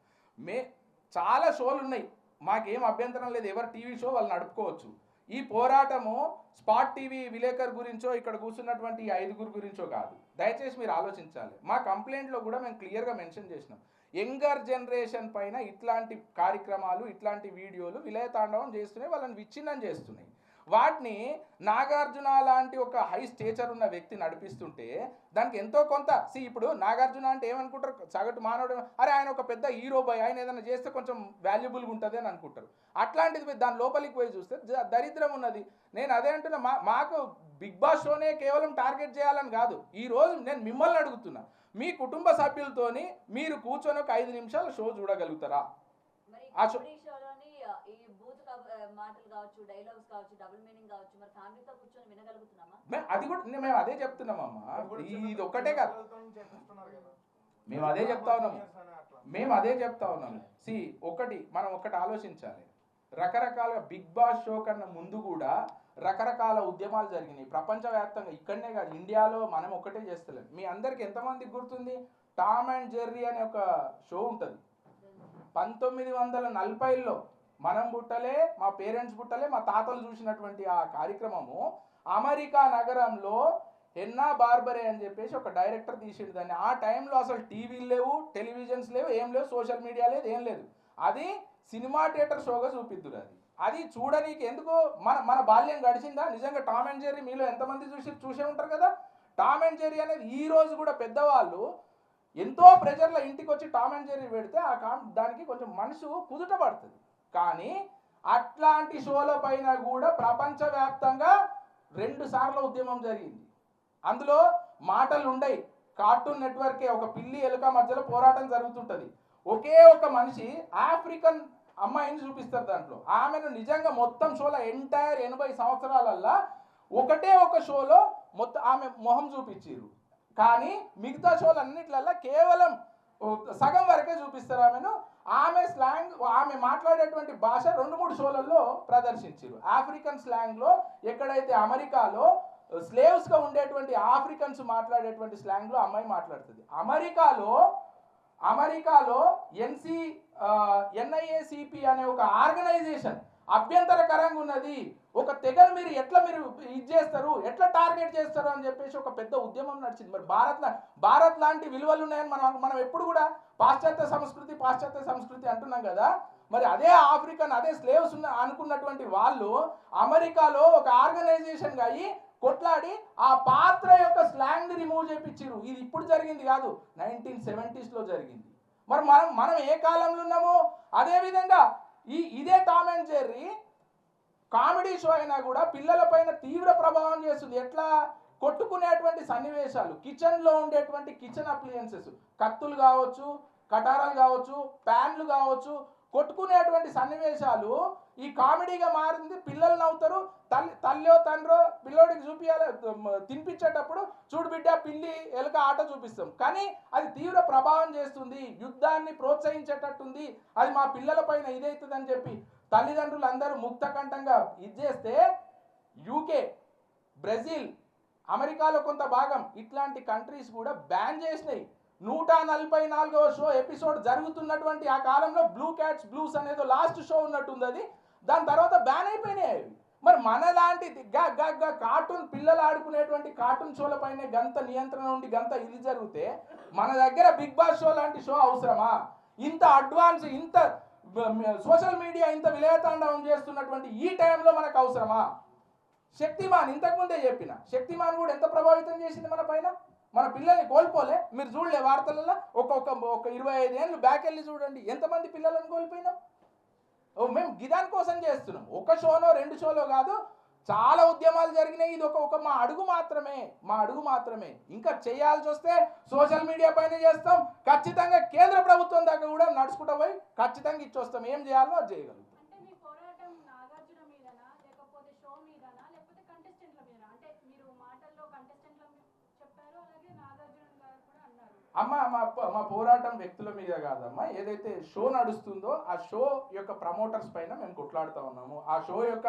చాలా షోలు ఉన్నాయి, మాకేం అభ్యంతరం లేదు. ఎవరు టీవీ షో వాళ్ళు నడుపుకోవచ్చు. ఈ పోరాటము స్పాట్ టీవీ విలేకర్ గురించో ఇక్కడ కూర్చున్నటువంటి 5 గురించో కాదు. దయచేసి మీరు ఆలోచించాలి. మా కంప్లైంట్లో కూడా మేము క్లియర్గా మెన్షన్ చేసినాం, యంగర్ జనరేషన్ పైన ఇట్లాంటి కార్యక్రమాలు ఇట్లాంటి వీడియోలు విలయతాండవం చేస్తున్నాయి, వాళ్ళని విచ్ఛిన్నం చేస్తున్నాయి. వాటిని నాగార్జున లాంటి ఒక హై స్టేచర్ ఉన్న వ్యక్తి నడిపిస్తుంటే దానికి ఎంతో కొంత ఇప్పుడు నాగార్జున అంటే ఏమనుకుంటారు సగటు మానవుడు, అరే ఆయన ఒక పెద్ద హీరో బాయ్, ఆయన ఏదైనా చేస్తే కొంచెం వాల్యుబుల్గా ఉంటుంది అని అనుకుంటారు. అట్లాంటిది దాని లోపలికి పోయి చూస్తే దరిద్రం ఉన్నది. నేను అదే అంటున్నా, మాకు బిగ్ బాస్ షోనే కేవలం టార్గెట్ చేయాలని కాదు. ఈరోజు నేను మిమ్మల్ని అడుగుతున్నా, మీ కుటుంబ సభ్యులతోని మీరు కూర్చొని ఒక 5 నిమిషాలు షో చూడగలుగుతారా? ఆ షో మాటలు కావచ్చు, డైలాగ్స్ కావచ్చు, డబుల్ మీనింగ్ కావచ్చు, మరి ఫ్యామిలీతో కూర్చొని వినగలుగుతున్నామా? అది కూడా మేము అదే చెప్తున్నామమ్మా. ఇది ఒక్కటే కాదు, మేము అదే చెప్తా ఉన్నాము. మనం ఒకటి ఆలోచించాలి. రకరకాల బిగ్ బాస్ షో కన్నా ముందు కూడా రకరకాల ఉద్యమాలు జరిగినాయి ప్రపంచవ్యాప్తంగా. ఇక్కడనే కాదు, ఇండియాలో మనం ఒక్కటే చేస్తలేం. మీ అందరికి ఎంతమందికి గుర్తుంది, టామ్ అండ్ జెర్రీ అనే ఒక షో ఉంటుంది. 1940లో మనం పుట్టలే, మా పేరెంట్స్ పుట్టలే, మా తాతలు చూసినటువంటి ఆ కార్యక్రమము అమెరికా నగరంలో హెన్నా బార్బరే అని చెప్పేసి ఒక డైరెక్టర్ తీసిండు దాన్ని. ఆ టైంలో అసలు టీవీలు లేవు, టెలివిజన్స్ లేవు, ఏం లేవు, సోషల్ మీడియా లేదు, ఏం లేదు. అది సినిమా థియేటర్ షోగా చూపిద్దురు. అది చూడనీకి ఎందుకు మన బాల్యం గడిచిందా? నిజంగా టామ్ అండ్ జెర్రీ మీలో ఎంతమంది చూసే ఉంటారు కదా. టామ్ అండ్ జెర్రీ అనేది ఈ రోజు కూడా పెద్దవాళ్ళు ఎంతో ప్రెజర్లో ఇంటికి వచ్చి టామ్ అండ్ జెర్రీ పెడితే దానికి కొంచెం మనసు కుదుట పడుతుంది. కానీ అట్లాంటి షోల పైన కూడా ప్రపంచవ్యాప్తంగా 2 సార్లు ఉద్యమం జరిగింది. అందులో మాటలు ఉండయి. కార్టూన్ నెట్వర్కే ఒక పిల్లి ఎలుక మధ్యలో పోరాటం జరుగుతుంటుంది. ఒకే ఒక మనిషి ఆఫ్రికన్ అమ్మాయిని చూపిస్తారు దాంట్లో. ఆమెను నిజంగా మొత్తం షోలో ఎంటైర్ 80 సంవత్సరాలల్లా ఒకటే ఒక షోలో మొత్తం ఆమె మొహం చూపించారు. కానీ మిగతా షోలు అన్నిట్లల్లో కేవలం సగం వరకే చూపిస్తారు ఆమెను. ఆమె స్లాంగ్, ఆమె మాట్లాడేటువంటి భాష 2-3 షోలలో ప్రదర్శించారు. ఆఫ్రికన్ స్లాంగ్లో ఎక్కడైతే అమెరికాలో స్లేవ్స్గా ఉండేటువంటి ఆఫ్రికన్స్ మాట్లాడేటువంటి స్లాంగ్లో అమ్మాయి మాట్లాడుతుంది. అమెరికాలో NIACP అనే ఒక ఆర్గనైజేషన్ అభ్యంతరకరంగా ఉన్నది. ఒక తెగను మీరు ఇది చేస్తారు, ఎట్లా టార్గెట్ చేస్తారు అని చెప్పేసి ఒక పెద్ద ఉద్యమం నడిచింది. మరి భారత్ లాంటి విలువలు ఉన్నాయని మనం ఎప్పుడు కూడా పాశ్చాత్య సంస్కృతి అంటున్నాం కదా. మరి అదే ఆఫ్రికన్, అదే స్లేవ్స్ అనుకున్నటువంటి వాళ్ళు అమెరికాలో ఒక ఆర్గనైజేషన్గా అయ్యి కొట్లాడి ఆ పాత్ర యొక్క స్లాంగ్ని రిమూవ్ చేయించారు. ఇది ఇప్పుడు జరిగింది కాదు, 1970s జరిగింది. మరి మనం ఏ కాలంలో ఉన్నామో అదేవిధంగా ఇదే Tom and Jerry comedy show అయినా కూడా పిల్లల పైన తీవ్ర ప్రభావం చేస్తుంది. ఎట్లా కొట్టుకునేటువంటి సన్నివేశాలు, కిచెన్లో ఉండేటువంటి కిచెన్ అప్లయన్సెస్, కత్తులు కావచ్చు, కటారాలు కావచ్చు, ప్యాన్లు కావచ్చు, కొట్టుకునేటువంటి సన్నివేశాలు ఈ కామెడీగా మారింది. పిల్లలు నవ్వుతారు. తల్లో తండ్రో పిల్లోడికి చూపించాలి, తినిపించేటప్పుడు చూడు బిడ్డ పిల్లి ఎలుక ఆట చూపిస్తాం, కానీ అది తీవ్ర ప్రభావం చేస్తుంది, యుద్ధాన్ని ప్రోత్సహించేటట్టుంది, అది మా పిల్లల పైన ఇదవుతుందని చెప్పి తల్లిదండ్రులు అందరూ ముక్తకంఠంగా ఇది చేస్తే UK, బ్రెజిల్, అమెరికాలో కొంత భాగం ఇట్లాంటి కంట్రీస్ కూడా బ్యాన్ చేసినాయి. 144వ షో ఎపిసోడ్ జరుగుతున్నటువంటి ఆ కాలంలో బ్లూ క్యాట్స్ బ్లూస్ అనేది లాస్ట్ షో ఉన్నట్టుంది. అది దాని తర్వాత బ్యాన్ అయిపోయినాయి. మరి మనలాంటి కార్టూన్ పిల్లలు ఆడుకునేటువంటి కార్టూన్ షోల పైన గంత నియంత్రణ ఉండి గంత ఇది జరిగితే మన దగ్గర బిగ్ బాస్ షో లాంటి షో అవసరమా? ఇంత అడ్వాన్స్, ఇంత సోషల్ మీడియా ఇంత విలయతాండవం చేస్తున్నటువంటి ఈ టైంలో మనకు అవసరమా? శక్తిమాన్, ఇంతకుముందే చెప్పిన శక్తిమాన్ కూడా ఎంత ప్రభావితం చేసింది మన పైన. మన పిల్లల్ని కోల్పోలే, మీరు చూడలే వార్తలలో. ఒక 25 ఏళ్ళు బ్యాక్ వెళ్ళి చూడండి, ఎంతమంది పిల్లలను కోల్పోయినాం. మేము గిదాని కోసం చేస్తున్నాం. ఒక షోనో 2 షోలో కాదు, చాలా ఉద్యమాలు జరిగినాయి. ఇది ఒక మా అడుగు మాత్రమే. ఇంకా చేయాల్సి వస్తే సోషల్ మీడియా పైన చేస్తాం. ఖచ్చితంగా కేంద్ర ప్రభుత్వం దాకా కూడా నడుచుకుంటూ పోయి ఖచ్చితంగా ఇచ్చొస్తాం. ఏం చేయాలో అది చేయగలుగుతాం. అమ్మ, మా పోరాటం వ్యక్తుల మీద కాదమ్మా. ఏదైతే షో నడుస్తుందో ఆ షో యొక్క ప్రమోటర్స్ పైన మేము కొట్లాడుతూ ఉన్నాము. ఆ షో యొక్క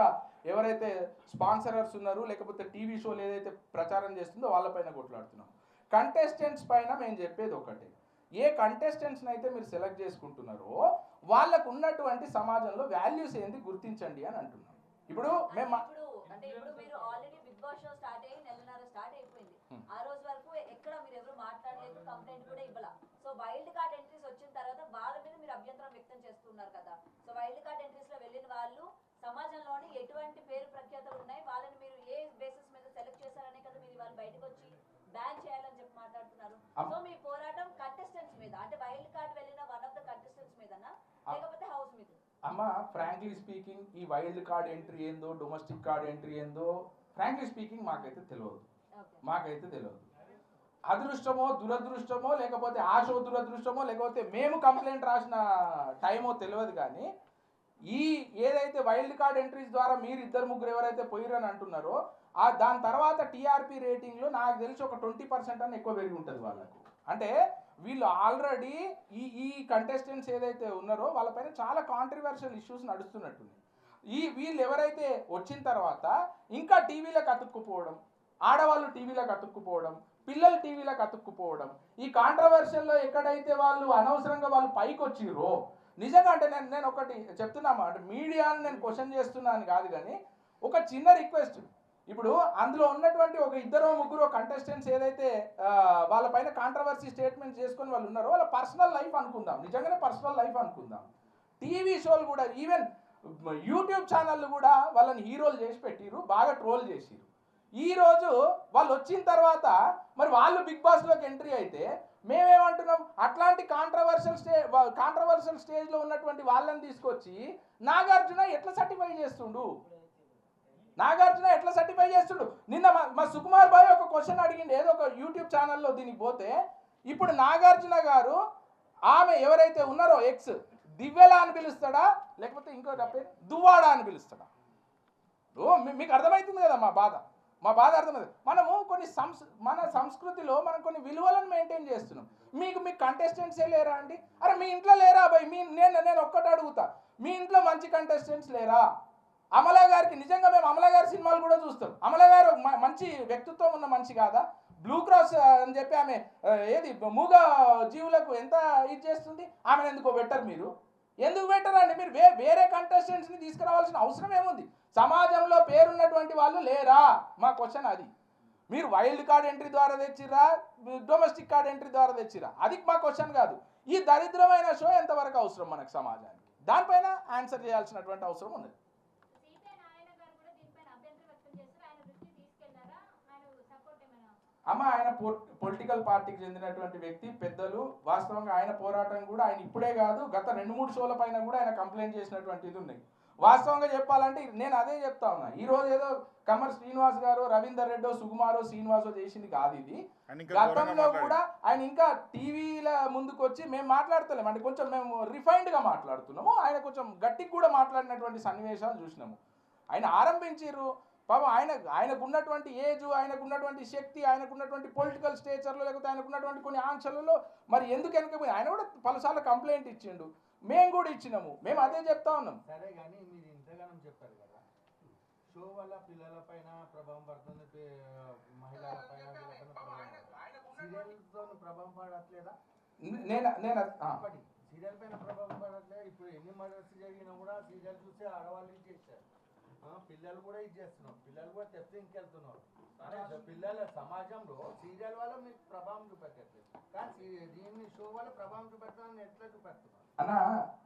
ఎవరైతే స్పాన్సరర్స్ ఉన్నారో లేకపోతే టీవీ షోలు ఏదైతే ప్రచారం చేస్తుందో వాళ్ళపైన కొట్లాడుతున్నాం. కంటెస్టెంట్స్ పైన మేము చెప్పేది ఒకటి, ఏ కంటెస్టెంట్స్ని అయితే మీరు సెలెక్ట్ చేసుకుంటున్నారో వాళ్ళకు ఉన్నటువంటి సమాజంలో వాల్యూస్ ఏంది గుర్తించండి అని అంటున్నాం. ఇప్పుడు మేము మీరు already Big Boss show start అయ్యి నెలన్నర స్టార్ట్ అయిపోయింది. ఆ రోజు వరకు ఎక్కడ మీరు ఎవరు మాట్లాడలేదు, కంప్లైంట్ కూడా ఇవ్వాల. సో వైల్డ్ కార్డ్ ఎంట్రీస్ వచ్చిన తర్వాత వాళ్ళ మీద మీరు అభ్యంతరం వ్యక్తం చేస్తున్నారు కదా. సో వైల్డ్ కార్డ్ ఎంట్రీస్ లో వెళ్ళిన వాళ్ళు సమాజంలోని ఎటువంటి పేరు ప్రఖ్యాతలు ఉన్నాయి, వాళ్ళని మీరు ఏ బేసిస్ మీద సెలెక్ట్ చేశారనే కదా మీరు వాళ్ళు బయటకు వచ్చి బ్యాన్ చేయాలని చెప్పి మాట్లాడుతున్నారు. సో మీ పోరాటం కంటెస్టెంట్స్ మీద, అంటే వైల్డ్ కార్డ్ వెళ్ళిన వన్ ఆఫ్ ద కంటెస్టెంట్స్ మీదనా లేకపోతే హౌస్ మీద? అమ్మ, ఫ్రాంక్లీ స్పీకింగ్ ఈ వైల్డ్ కార్డ్ ఎంట్రీ ఏందో, డొమెస్టిక్ కార్డ్ ఎంట్రీ ఏందో ఫ్రాంక్లీ స్పీకింగ్ మాకైతే తెలియదు. అదృష్టమో దురదృష్టమో లేకపోతే ఆశో దురదృష్టమో లేకపోతే మేము కంప్లైంట్ రాసిన టైమో తెలియదు. కానీ ఏదైతే వైల్డ్ కార్డ్ ఎంట్రీస్ ద్వారా మీరు 2-3 ఎవరైతే పోయిరని అంటున్నారో దాని తర్వాత టీఆర్పీ రేటింగ్లో నాకు తెలిసి ఒక 20% అని ఎక్కువ పెరిగి ఉంటుంది వాళ్ళకు. అంటే వీళ్ళు ఆల్రెడీ ఈ కంటెస్టెంట్స్ ఏదైతే ఉన్నారో వాళ్ళపైన చాలా కాంట్రవర్షియల్ ఇష్యూస్ నడుస్తున్నట్టుంది. వీళ్ళు ఎవరైతే వచ్చిన తర్వాత ఇంకా టీవీలకు అతుక్కుపోవడం, ఆడవాళ్ళు టీవీలకు అతుక్కుపోవడం, పిల్లలు టీవీలకు అతుక్కుపోవడం, ఈ కాంట్రవర్షియల్లో ఎక్కడైతే వాళ్ళు అనవసరంగా వాళ్ళు పైకి వచ్చిర్రో, నిజంగా అంటే నేను ఒకటి చెప్తున్నామా, అంటే మీడియాని నేను క్వశ్చన్ చేస్తున్నాను కాదు, కానీ ఒక చిన్న రిక్వెస్ట్. ఇప్పుడు అందులో ఉన్నటువంటి ఒక 2-3 కంటెస్టెంట్స్ ఏదైతే వాళ్ళపైన కాంట్రవర్సీ స్టేట్మెంట్స్ చేసుకొని వాళ్ళు ఉన్నారో వాళ్ళ పర్సనల్ లైఫ్ అనుకుందాం, నిజంగానే పర్సనల్ లైఫ్ అనుకుందాం. టీవీ షోలు కూడా, ఈవెన్ యూట్యూబ్ ఛానళ్ళు కూడా వాళ్ళని హీరోలు చేసి పెట్టిరు, బాగా ట్రోల్ చేసిరు. ఈరోజు వాళ్ళు వచ్చిన తర్వాత మరి వాళ్ళు బిగ్ బాస్లోకి ఎంట్రీ అయితే మేమేమంటున్నాం, అట్లాంటి కాంట్రవర్షియల్ స్టేజ్లో ఉన్నటువంటి వాళ్ళని తీసుకొచ్చి నాగార్జున ఎట్లా సర్టిఫై చేస్తుండు. నిన్న మా సుకుమార్ భాయ్ ఒక క్వశ్చన్ అడిగిండు ఏదో ఒక యూట్యూబ్ ఛానల్లో దీనికి పోతే, ఇప్పుడు నాగార్జున గారు ఆమె ఎవరైతే ఉన్నారో ఎక్స్ దివ్యలా అని పిలుస్తాడా లేకపోతే ఇంకో పేరు దువ్వాడా అని పిలుస్తాడా? మీకు అర్థమవుతుంది కదా మా బాధ. మా బాధ అర్థమవుతుంది. మనము కొన్ని మన సంస్కృతిలో మనం కొన్ని విలువలను మెయింటైన్ చేస్తున్నాం. మీకు కంటెస్టెంట్సే లేరా అండి? అరే మీ ఇంట్లో లేరా భయ్? నేను ఒక్కటి అడుగుతా, మీ ఇంట్లో మంచి కంటెస్టెంట్స్ లేరా? అమలా గారికి నిజంగా మేము అమలా గారి సినిమాలు కూడా చూస్తాం. అమలా గారు మంచి వ్యక్తిత్వం ఉన్న మనిషి కాదా? బ్లూ క్రాస్ అని చెప్పి ఆమె ఏది మూగ జీవులకు ఎంత ఇది చేస్తుంది, ఆమెను ఎందుకో బెటర్ మీరు ఎందుకు బెటర్ అండి? మీరు వేరే కంటెస్టెంట్స్ని తీసుకురావాల్సిన అవసరం ఏముంది? సమాజంలో పేరున్నటువంటి వాళ్ళు లేరా? మా క్వశ్చన్ అది. మీరు వైల్డ్ కార్డ్ ఎంట్రీ ద్వారా తెచ్చిరా, డొమెస్టిక్ కార్డ్ ఎంట్రీ ద్వారా తెచ్చిరా, అది మా క్వశ్చన్ కాదు. ఈ దరిద్రమైన షో ఎంతవరకు అవసరం మనకు సమాజానికి? దానిపైన ఆన్సర్ చేయాల్సినటువంటి అవసరం ఉన్నది. అమ్మ ఆయన పొలిటికల్ పార్టీకి చెందినటువంటి వ్యక్తి, పెద్దలు. వాస్తవంగా ఆయన పోరాటం కూడా ఆయన ఇప్పుడే కాదు, గత 2-3 షోల పైన కూడా ఆయన కంప్లైంట్ చేసినటువంటి ఇది ఉన్నాయి. వాస్తవంగా చెప్పాలంటే నేను అదే చెప్తా ఉన్నా, ఈ రోజు ఏదో కమర్ శ్రీనివాస్ గారు, రవీందర్ రెడ్డో, సుకుమారో, శ్రీనివాసో చేసింది కాదు ఇది. గతంలో కూడా ఆయన ఇంకా టీవీల ముందుకు వచ్చి మేము మాట్లాడతలేము అంటే కొంచెం మేము రిఫైన్డ్గా మాట్లాడుతున్నాము, ఆయన కొంచెం గట్టిగా కూడా మాట్లాడినటువంటి సన్నివేశాలు చూసినాము. ఆయన ఆరంభించారు పాపం, ఆయనకు ఉన్నటువంటి ఏజ్, ఆయనకు ఉన్నటువంటి శక్తి, ఆయనకు ఉన్నటువంటి పొలిటికల్ స్టేచర్లో, లేకపోతే ఆయనకు ఉన్నటువంటి కొన్ని ఆంక్షలలో మరి ఎందుకు వెనకపోయి ఆయన కూడా పలుసార్లు కంప్లైంట్ ఇచ్చిండు, మేము కూడా ఇచ్చినాము. మేము అదే చెప్తా ఉన్నాం. సరే కానీ మీరు ఇంతగానం చెప్పారు కదా, షో వల్ల పిల్లల పైన ప్రభావం పడుతుంది, మహిళల పైన సీరియల్తో ప్రభావం పడట్లేదా? ఒకటి సీరియల్ పైన ప్రభావం పడట్లేదు. ఇప్పుడు ఎన్ని మర్డర్స్ జరిగినా కూడా సీరియల్ చూసి ఆడవాళ్ళు ఇది చేశారు, పిల్లలు కూడా ఇది చేస్తున్నారు, పిల్లలు కూడా తెస్తే ఇంకెళ్తున్నారు. పిల్లల సమాజంలో సీరియల్ వల్ల మీకు ప్రభావం చూపెట్టట్లేదు, కానీ దీన్ని షో వల్ల ప్రభావం చూపెట్టాలని ఎట్లా చూపెడుతున్నారు అన్న?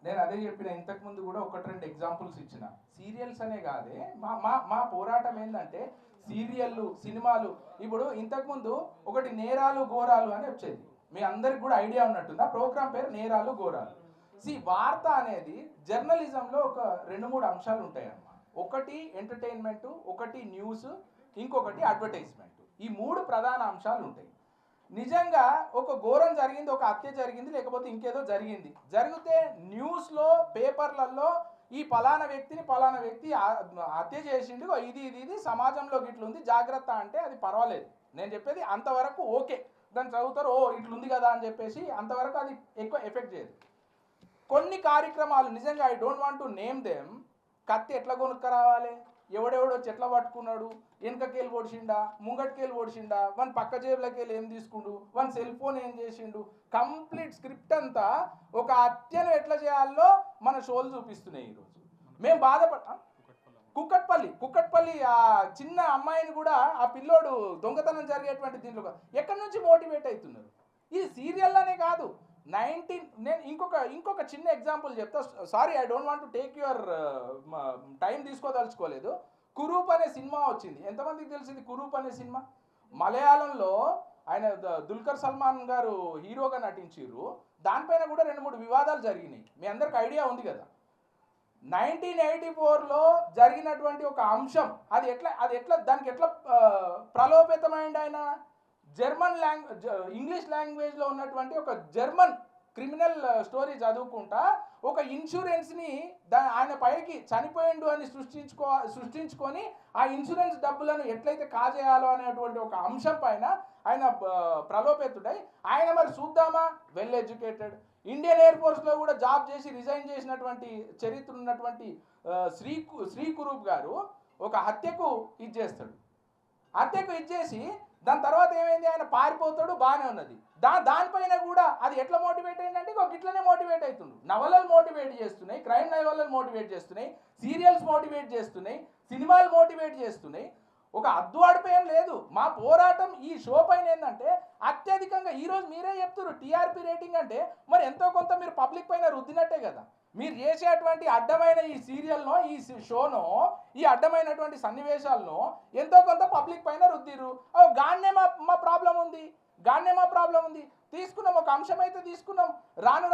నేను అదే చెప్పిన, ఇంతకు ముందు కూడా 1-2 ఎగ్జాంపుల్స్ ఇచ్చిన. సీరియల్స్ అనే కాదే మా పోరాటం ఏంటంటే సీరియళ్ళు, సినిమాలు. ఇప్పుడు ఇంతకుముందు ఒకటి నేరాలు ఘోరాలు అని వచ్చేది, మీ అందరికి కూడా ఐడియా ఉన్నట్టుంది. ఆ ప్రోగ్రామ్ పేరు నేరాలు ఘోరాలు. వార్త అనేది జర్నలిజంలో ఒక 2-3 అంశాలు ఉంటాయన్నమాట. ఒకటి ఎంటర్టైన్మెంట్, ఒకటి న్యూస్, ఇంకొకటి అడ్వర్టైజ్మెంట్. ఈ 3 ప్రధాన అంశాలు ఉంటాయి. నిజంగా ఒక ఘోరం జరిగింది, ఒక హత్య జరిగింది, లేకపోతే ఇంకేదో జరిగితే న్యూస్లో, పేపర్లలో ఈ పలానా వ్యక్తిని పలానా వ్యక్తి హత్య చేసిండు, ఇది సమాజంలో ఇట్లుంది జాగ్రత్త అంటే అది పర్వాలేదు. నేను చెప్పేది అంతవరకు ఓకే, దాన్ని చదువుతారు, ఓ ఇట్లుంది కదా అని చెప్పేసి, అంతవరకు అది ఎక్కువ ఎఫెక్ట్ చేయదు. కొన్ని కార్యక్రమాలు నిజంగా I don't want to name them. కత్తి ఎట్లా కొనుక్క రావాలి, ఎవడెవడో చెట్ల పట్టుకున్నాడు, వెనకకేళ్ళు పొడిచిండా, ముంగటికేళ్ళు పొడిచిండా, వన్ పక్క జేబులకేళ్ళు ఏం తీసుకుండు, వన్ సెల్ ఫోన్ ఏం చేసిండు, కంప్లీట్ స్క్రిప్ట్ అంతా ఒక హత్యను ఎట్లా చేయాలో మన షోలు చూపిస్తున్నాయి ఈరోజు. మేము కుక్కట్పల్లి ఆ చిన్న అమ్మాయిని కూడా, ఆ పిల్లోడు దొంగతనం జరిగేటువంటి దీంట్లో ఎక్కడి నుంచి మోటివేట్ అవుతున్నారు? ఇది సీరియల్లోనే కాదు. నేను ఇంకొక చిన్న ఎగ్జాంపుల్ చెప్తా. Sorry, I don't want to take your time తీసుకోదలుచుకోలేదు. కురూప్ అనే సినిమా వచ్చింది, ఎంతమందికి తెలిసింది కురూప్ అనే సినిమా? మలయాళంలో ఆయన దుల్కర్ సల్మాన్ గారు హీరోగా నటించారు. దానిపైన కూడా 2-3 వివాదాలు జరిగినాయి, మీ అందరికి ఐడియా ఉంది కదా. 1984లో జరిగినటువంటి ఒక అంశం, అది ఎట్లా దానికి ఎట్లా ప్రలోభితమైంది ఆయన? ఇంగ్లీష్ లాంగ్వేజ్లో ఉన్నటువంటి ఒక జర్మన్ క్రిమినల్ స్టోరీ చదువుకుంటా ఒక ఇన్సూరెన్స్ని ఆయన పైకి చనిపోయిండు అని సృష్టించుకొని ఆ ఇన్సూరెన్స్ డబ్బులను ఎట్లయితే కాజేయాలో అనేటువంటి ఒక అంశం పైన ఆయన ప్రలోభేతుడై, ఆయన మరి చూద్దామా, వెల్ ఎడ్యుకేటెడ్, ఇండియన్ ఎయిర్ ఫోర్స్లో కూడా జాబ్ చేసి రిజైన్ చేసినటువంటి చరిత్ర ఉన్నటువంటి శ్రీ కురూప్ గారు ఒక హత్యకు ఇచ్చేస్తాడు. హత్యకు ఇచ్చేసి దాని తర్వాత ఏమైంది, ఆయన పారిపోతాడు, బాగానే ఉన్నది. దానిపైన కూడా అది ఎట్లా మోటివేట్ అయిందంటే ఇట్లనే మోటివేట్ అవుతుంది. నవలలు మోటివేట్ చేస్తున్నాయి, క్రైమ్ నవలలు మోటివేట్ చేస్తున్నాయి, సీరియల్స్ మోటివేట్ చేస్తున్నాయి, సినిమాలు మోటివేట్ చేస్తున్నాయి. ఒక అద్దువాడిపోయేం లేదు. మా పోరాటం ఈ షో పైన ఏంటంటే అత్యధికంగా ఈరోజు మీరే చెప్తున్నారు టీఆర్పీ రేటింగ్ అంటే, మరి ఎంతో కొంత మీరు పబ్లిక్ పైన రుద్దినట్టే కదా. మీరు చేసేటువంటి అడ్డమైన ఈ సీరియల్నో, ఈ షోనో, ఈ అడ్డమైనటువంటి సన్నివేశాలను ఎంతో కొంత పబ్లిక్ పైన రుద్దిరు. గాన్నే మా ప్రాబ్లం ఉంది, తీసుకున్నాం, ఒక అంశం అయితే తీసుకున్నాం, రాను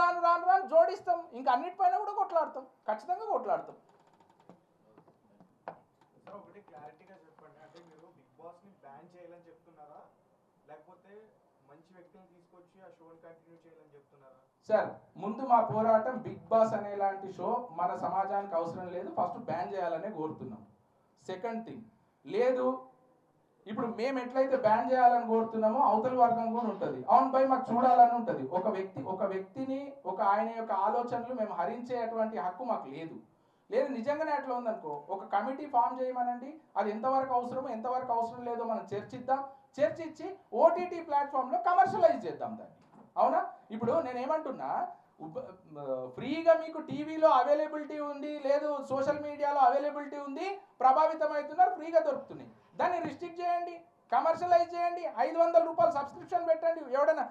జోడిస్తాం, ఇంకా అన్నిటిపైన కూడా కొట్లాడతాం, ఖచ్చితంగా కొట్లాడతాం. ఒకటి క్లారిటీగా చెప్పండి, అంటే మీరు బిగ్ బాస్ ని బ్యాన్ చేయాలని చెప్తున్నారా, లేకపోతే మంచి వ్యక్తిని తీసుకొచ్చి ఆ షోని కంటిన్యూ చేయాలని చెప్తున్నారా? సార్, ముందు మా పోరాటం బిగ్ బాస్ అనేలాంటి షో మన సమాజానికి అవసరం లేదు, ఫస్ట్ బ్యాన్ చేయాలనే కోరుతున్నాం. సెకండ్ థింగ్, లేదు ఇప్పుడు మేము ఎట్లయితే బ్యాన్ చేయాలని కోరుతున్నామో అవతల వర్గం కూడా ఉంటుంది. అవును భయ్ మాకు చూడాలని ఉంటుంది. ఒక వ్యక్తిని ఆయన యొక్క ఆలోచనలు మేము హరించేటువంటి హక్కు మాకు లేదు. నిజంగానే అట్లా ఉందనుకో ఒక కమిటీ ఫామ్ చేయమనండి. అది ఎంతవరకు అవసరమో ఎంతవరకు అవసరం లేదో మనం చర్చించి ఓటీటీ ప్లాట్ఫామ్లో కమర్షియలైజ్ చేద్దాం దాన్ని. అవునా? ఇప్పుడు నేనేమంటున్నా, ఫ్రీగా మీకు టీవీలో అవైలబిలిటీ ఉంది, లేదు సోషల్ మీడియాలో అవైలబిలిటీ ఉంది, ప్రభావితం అవుతున్నారు, ఫ్రీగా దొరుకుతున్నాయి. దాన్ని రిస్ట్రిక్ట్ చేయండి, కమర్షియలైజ్ చేయండి. 500 రూపాయలు సబ్స్క్రిప్షన్ పెట్టండి. ఎవడైనా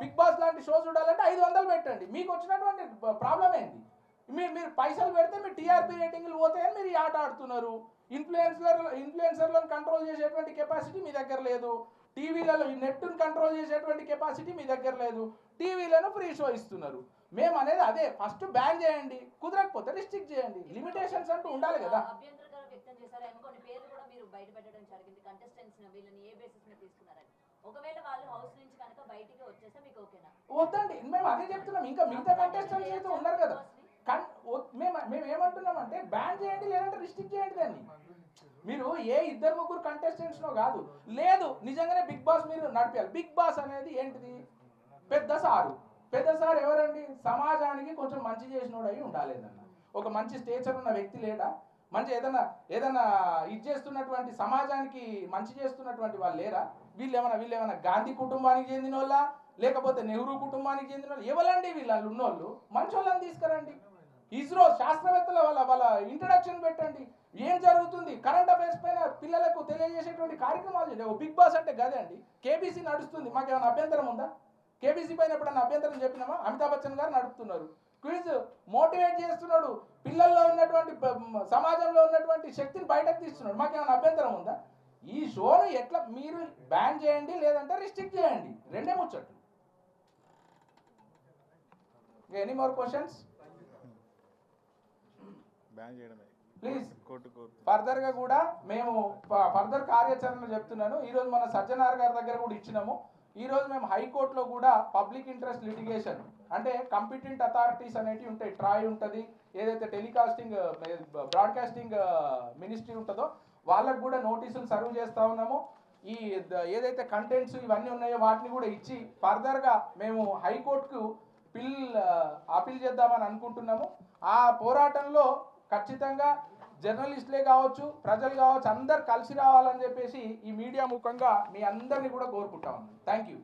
బిగ్ బాస్ లాంటి షో చూడాలంటే 500 పెట్టండి. మీకు వచ్చినటువంటి ప్రాబ్లం ఏంది? మీరు పైసలు పెడితే మీ టీఆర్పీ రేటింగ్లు పోతాయని మీరు ఈ ఆట ఆడుతున్నారు. ఇన్ఫ్లుయెన్సర్లను కంట్రోల్ చేసేటువంటి కెపాసిటీ మీ దగ్గర లేదు. టీవీలలో ఈ నెట్ను కంట్రోల్ చేసేటువంటి కెపాసిటీ మీ దగ్గర లేదు. టీవీలను ఫ్రీ షో ఇస్తున్నారు. మేము అనేది అదే, ఫస్ట్ బ్యాన్ చేయండి, కుదరకపోతే రిస్ట్రిక్ట్ చేయండి. లిమిటేషన్స్ అంటూ ఉండాలి కదా. అభ్యంతరం వ్యక్తం చేశారు. కొన్ని పేర్లు కూడా మీరు బయట పెట్టడం జరిగింది. కంటెస్టెంట్స్ వీళ్ళని ఏ బేసిస్ మీద తీసుకున్నారని. ఒకవేళ వాళ్ళు హౌస్ నుంచి కనుక బయటికి వచ్చేస్తే మీకు ఓకేనా? వద్దండి, మేము అదే చెప్తున్నాం. ఇంకా మిగతా కంటెస్టెంట్స్ అయితే ఉన్నారు కదా. మేము ఏమంటున్నామంటే బ్యాన్ చేయండి, లేదంటే రిస్ట్రిక్ట్ చేయండి దాన్ని. మీరు ఏ 2-3 కంటెస్టెంట్స్నో కాదు, లేదు నిజంగానే బిగ్ బాస్ మీరు నడిపాలి. బిగ్ బాస్ అనేది ఏంటిది? పెద్ద సారు ఎవరండి? సమాజానికి కొంచెం మంచి చేసినోడు అయి ఉండాలేదన్న. ఒక మంచి స్టేచర్ ఉన్న వ్యక్తి లేడా? మంచి ఏదైనా ఇది చేస్తున్నటువంటి, సమాజానికి మంచి చేస్తున్నటువంటి వాళ్ళు లేరా? వీళ్ళేమన్నా గాంధీ కుటుంబానికి చెందిన వాళ్ళ, లేకపోతే నెహ్రూ కుటుంబానికి చెందిన వాళ్ళు? ఎవరండి వీళ్ళు ఉన్నోళ్ళు? మంచి వాళ్ళని తీసుకురండి. ఇస్రో శాస్త్రవేత్తల వాళ్ళ ఇంట్రడక్షన్ పెట్టండి. ఏం జరుగుతుంది కరెంట్ అఫైర్స్ పైన పిల్లలకు తెలియజేసేటువంటి కార్యక్రమాలు చేయండి. బిగ్ బాస్ అంటే గదే అండి. కేబీసీ నడుస్తుంది, మాకేమైనా అభ్యంతరం ఉందా? కేబీసీ పైన ఎప్పుడన్నా అభ్యంతరం చెప్పినామా? అమితాబ్ బచ్చన్ గారు నడుపుతున్నారు, క్విజ్ మోటివేట్ చేస్తున్నాడు, పిల్లల్లో ఉన్నటువంటి సమాజంలో ఉన్నటువంటి శక్తిని బయటకు తీస్తున్నాడు. మాకేమైనా అభ్యంతరం ఉందా? ఈ షోను ఎట్లా మీరు బ్యాన్ చేయండి, లేదంటే రిస్ట్రిక్ట్ చేయండి. రెండే ముచ్చట్లు. Any more questions? ప్లీజ్. ఫర్దర్గా కూడా మేము ఫర్దర్ కార్యాచరణ చెప్తున్నాను. ఈరోజు మన సజ్జనార్ గారి దగ్గర కూడా ఇచ్చినాము. ఈరోజు మేము హైకోర్టులో కూడా పబ్లిక్ ఇంట్రెస్ట్ లిటిగేషన్ అంటే కాంపిటెంట్ అథారిటీస్ అనేటివి ఉంటాయి. ట్రాయ్ ఉంటుంది, ఏదైతే టెలికాస్టింగ్ బ్రాడ్కాస్టింగ్ మినిస్ట్రీ ఉంటుందో వాళ్ళకు కూడా నోటీసులు సర్వ్ చేస్తూ ఉన్నాము. ఈ ఏదైతే కంటెంట్స్ ఇవన్నీ ఉన్నాయో వాటిని కూడా ఇచ్చి ఫర్దర్గా మేము హైకోర్టుకు అపీల్ చేద్దామని అనుకుంటున్నాము. ఆ పోరాటంలో ఖచ్చితంగా జర్నలిస్టులే కావచ్చు, ప్రజలు కావచ్చు, అందరు కలిసి రావాలని చెప్పేసి ఈ మీడియా ముఖంగా మీ అందరినీ కూడా కోరుకుంటా ఉన్నాను. Thank you.